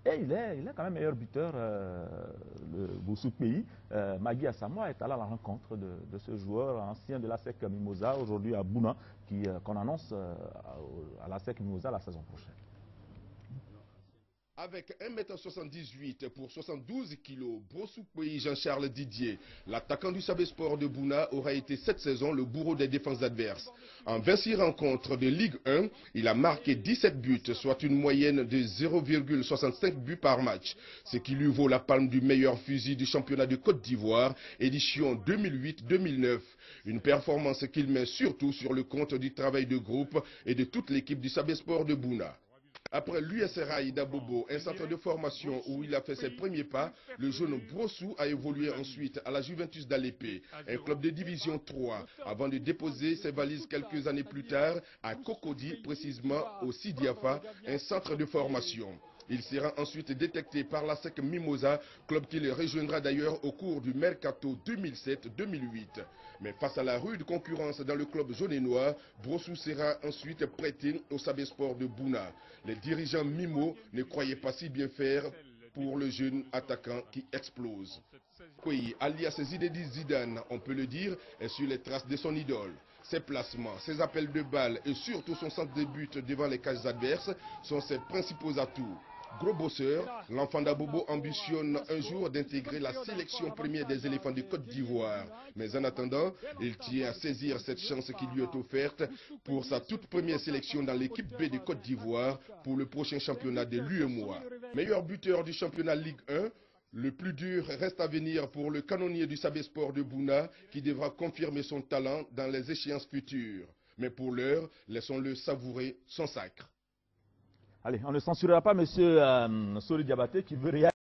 Et il est quand même meilleur buteur, le Boussouk-Pays. Magui Asamoah est allé à la rencontre de ce joueur ancien de l'ASEC Mimosa, aujourd'hui à Bouna, qu'on annonce à l'ASEC Mimosa la saison prochaine. Avec 1,78 m pour 72 kg, Boussouk-Pays Jean-Charles Didier, l'attaquant du Sabé Sport de Bouna, aura été cette saison le bourreau des défenses adverses. En 26 rencontres de Ligue 1, il a marqué 17 buts, soit une moyenne de 0,65 buts par match, ce qui lui vaut la palme du meilleur fusil du championnat de Côte d'Ivoire, édition 2008-2009. Une performance qu'il met surtout sur le compte du travail de groupe et de toute l'équipe du Sabé Sport de Bouna. Après l'USRA d'Abobo, un centre de formation où il a fait ses premiers pas, le jeune Brossou a évolué ensuite à la Juventus d'Alépé, un club de division 3, avant de déposer ses valises quelques années plus tard à Cocody, précisément au Sidiafa, un centre de formation. Il sera ensuite détecté par l'ASEC Mimosa, club qui le rejoindra d'ailleurs au cours du Mercato 2007-2008. Mais face à la rude concurrence dans le club jaune et noir, Brossou sera ensuite prêté au Sabé Sport de Bouna. Les dirigeants Mimo ne croyaient pas si bien faire pour le jeune attaquant qui explose. Koyi, alias Zinedine Zidane, on peut le dire, est sur les traces de son idole. Ses placements, ses appels de balles et surtout son centre de but devant les cages adverses sont ses principaux atouts. Gros bosseur, l'enfant d'Abobo ambitionne un jour d'intégrer la sélection première des éléphants de Côte d'Ivoire. Mais en attendant, il tient à saisir cette chance qui lui est offerte pour sa toute première sélection dans l'équipe B de Côte d'Ivoire pour le prochain championnat de l'UEMOA. Meilleur buteur du championnat Ligue 1, le plus dur reste à venir pour le canonnier du Sabé Sport de Bouna qui devra confirmer son talent dans les échéances futures. Mais pour l'heure, laissons-le savourer son sacre. Allez, on ne censurera pas M. Sori Diabaté qui veut réagir.